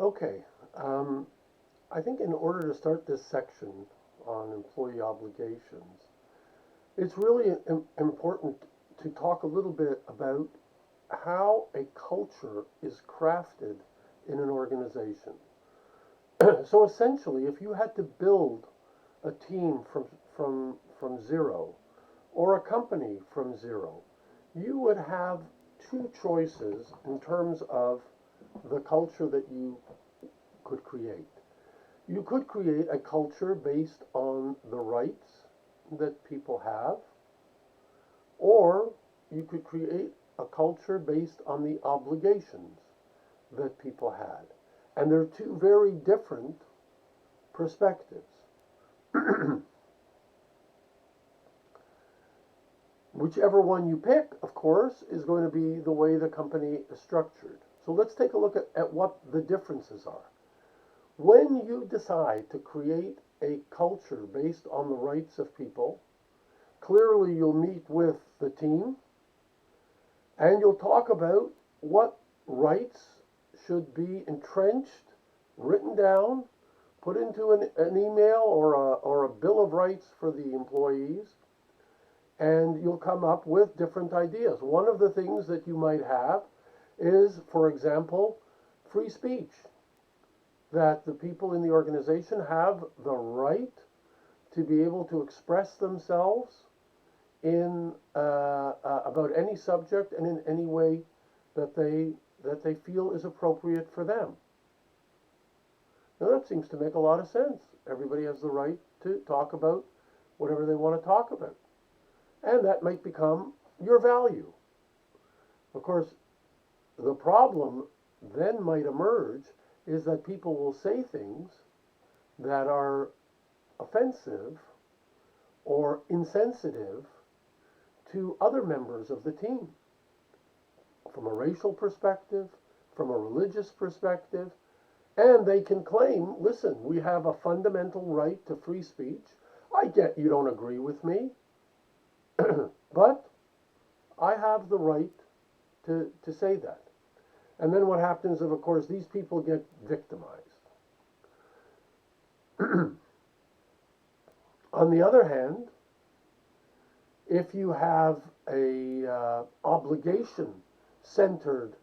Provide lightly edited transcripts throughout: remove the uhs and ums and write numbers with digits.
Okay, um, I think in order to start this section on employee obligations, it's really important to talk a little bit about how a culture is crafted in an organization. So essentially, if you had to build a team from zero or a company from zero, you would have two choices in terms of the culture that you could create. You could create a culture based on the rights that people have, or you could create a culture based on the obligations that people had. And they're two very different perspectives. Whichever one you pick, of course, is going to be the way the company is structured. So let's take a look at what the differences are. When you decide to create a culture based on the rights of people, clearly you'll meet with the team and you'll talk about what rights should be entrenched, written down, put into an email or a bill of rights for the employees, and you'll come up with different ideas. One of the things that you might have is, for example, free speech. That the people in the organization have the right to be able to express themselves in about any subject and in any way that they feel is appropriate for them. Now that seems to make a lot of sense. Everybody has the right to talk about whatever they want to talk about, and that might become your value. Of course, the problem then might emerge is that people will say things that are offensive or insensitive to other members of the team from a racial perspective, from a religious perspective, and they can claim, listen, we have a fundamental right to free speech. I get you don't agree with me, but I have the right to say that. And then what happens is, of course, these people get victimized. On the other hand, if you have a obligation-centered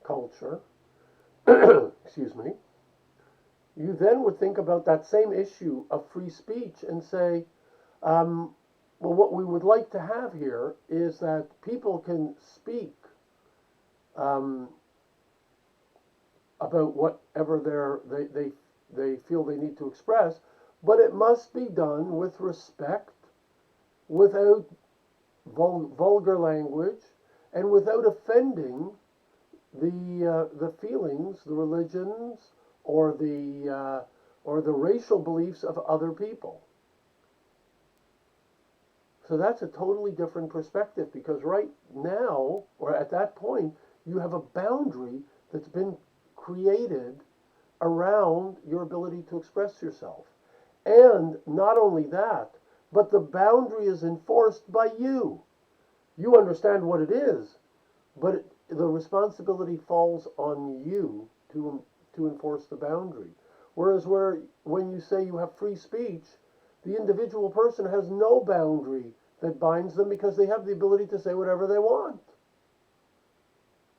culture, excuse me, you then would think about that same issue of free speech and say, well, what we would like to have here is that people can speak about whatever they feel they need to express, but it must be done with respect, without vulgar language, and without offending the feelings, the religions, or the racial beliefs of other people. So that's a totally different perspective, because right now, or at that point, you have a boundary that's been created around your ability to express yourself. And not only that, but the boundary is enforced by you. You understand what it is, but the responsibility falls on you to enforce the boundary. Whereas when you say you have free speech, the individual person has no boundary that binds them, because they have the ability to say whatever they want.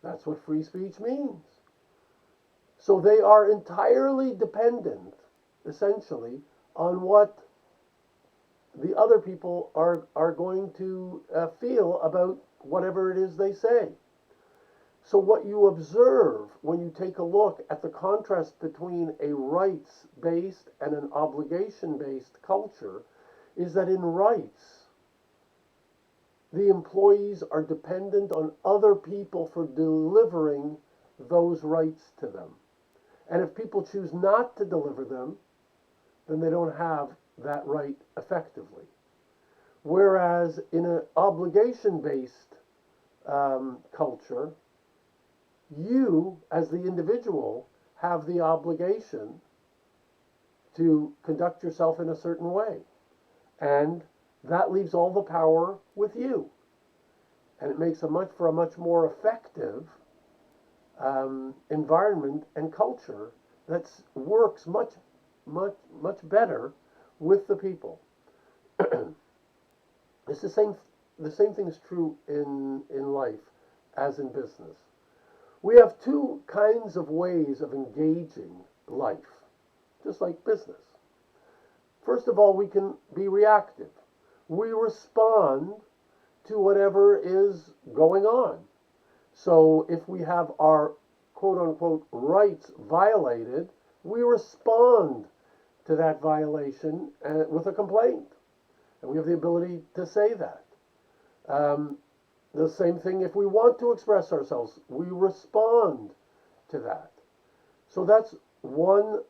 That's what free speech means. So they are entirely dependent, essentially, on what the other people are going to feel about whatever it is they say. So what you observe when you take a look at the contrast between a rights-based and an obligation-based culture is that in rights, the employees are dependent on other people for delivering those rights to them. And if people choose not to deliver them, then they don't have that right effectively. Whereas in an obligation-based culture, you, as the individual, have the obligation to conduct yourself in a certain way. And that leaves all the power with you. And it makes for a much more effective environment and culture that works much better with the people. It's the same thing is true in life as in business. We have two kinds of ways of engaging life, just like business. First of all, we can be reactive. We respond to whatever is going on. So if we have our quote unquote rights violated, we respond to that violation with a complaint. And we have the ability to say that. The same thing if we want to express ourselves, we respond to that. So that's one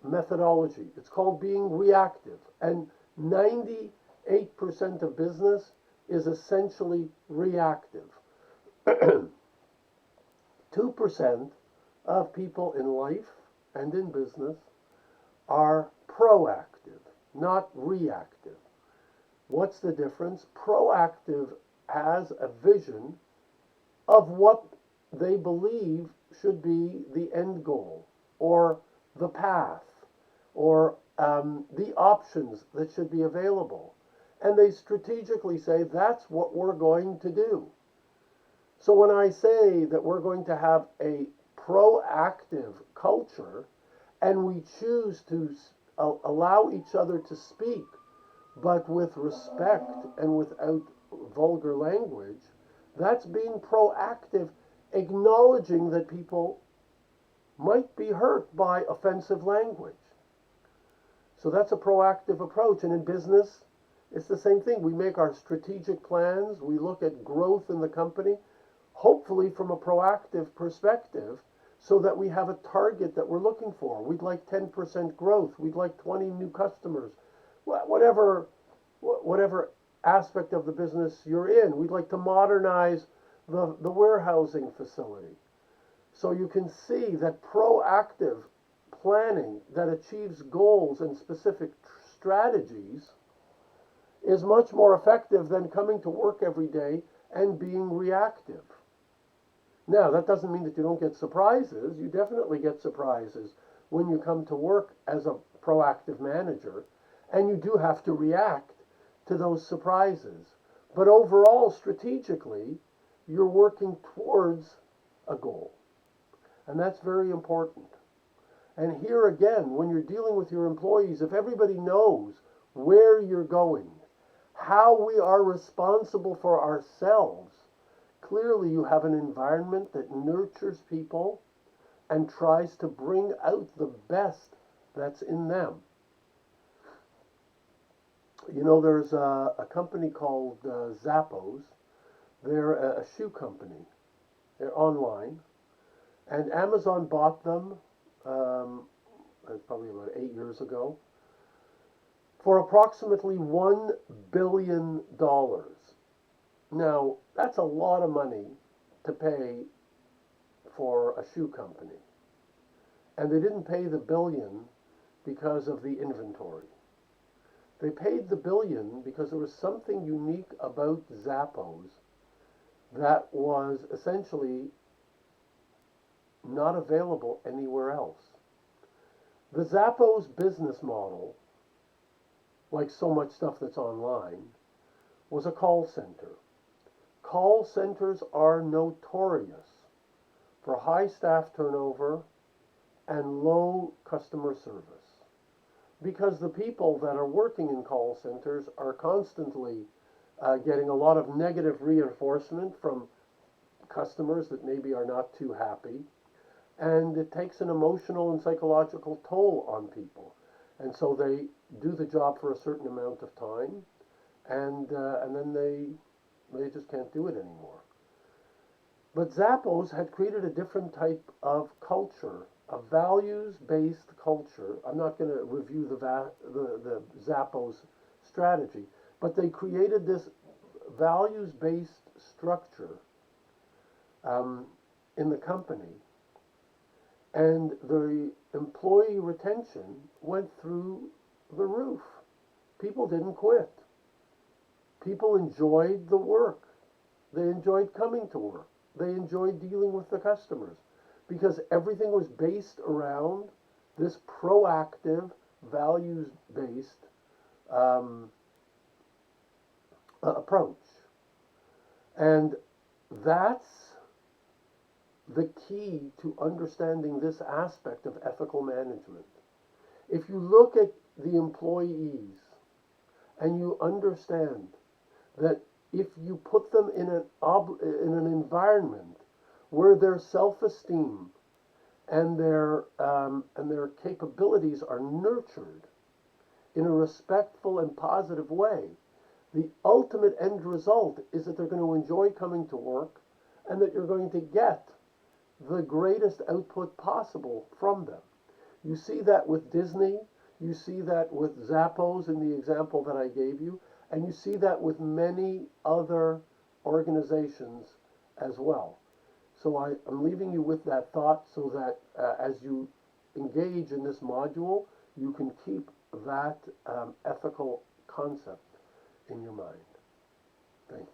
methodology. It's called being reactive. And 98% of business is essentially reactive. 2% of people in life and in business are proactive, not reactive. What's the difference? Proactive has a vision of what they believe should be the end goal, or the path, or the options that should be available. And they strategically say, that's what we're going to do. So when I say that we're going to have a proactive culture, and we choose to allow each other to speak, but with respect and without vulgar language, that's being proactive, acknowledging that people might be hurt by offensive language. So that's a proactive approach. And in business, it's the same thing. We make our strategic plans. We look at growth in the company, hopefully from a proactive perspective, so that we have a target that we're looking for. We'd like 10% growth. We'd like 20 new customers. Whatever aspect of the business you're in. We'd like to modernize the warehousing facility. So you can see that proactive planning that achieves goals and specific strategies is much more effective than coming to work every day and being reactive. Now, that doesn't mean that you don't get surprises. You definitely get surprises when you come to work as a proactive manager, and you do have to react to those surprises. But overall, strategically, you're working towards a goal. And that's very important. And here again, when you're dealing with your employees, if everybody knows where you're going, how we are responsible for ourselves, clearly you have an environment that nurtures people and tries to bring out the best that's in them. You know, there's a company called Zappos. They're a shoe company. They're online. And Amazon bought them probably about 8 years ago for approximately $1 billion. Now, that's a lot of money to pay for a shoe company. And they didn't pay the billion because of the inventory. They paid the billion because there was something unique about Zappos that was essentially not available anywhere else. The Zappos business model, like so much stuff that's online, was a call center. Call centers are notorious for high staff turnover and low customer service, because the people that are working in call centers are constantly getting a lot of negative reinforcement from customers that maybe are not too happy, and it takes an emotional and psychological toll on people. And so they do the job for a certain amount of time, and then they just can't do it anymore. But Zappos had created a different type of culture, a values-based culture. I'm not going to review the Zappos strategy, but they created this values-based structure in the company, and the employee retention went through the roof. People didn't quit. People enjoyed the work. They enjoyed coming to work. They enjoyed dealing with the customers, because everything was based around this proactive, values-based approach. And that's the key to understanding this aspect of ethical management. If you look at the employees and you understand that if you put them in an environment where their self-esteem and their capabilities are nurtured in a respectful and positive way, the ultimate end result is that they're going to enjoy coming to work and that you're going to get the greatest output possible from them. You see that with Disney, you see that with Zappos in the example that I gave you, and you see that with many other organizations as well. So I'm leaving you with that thought so that as you engage in this module, you can keep that ethical concept in your mind. Thank you.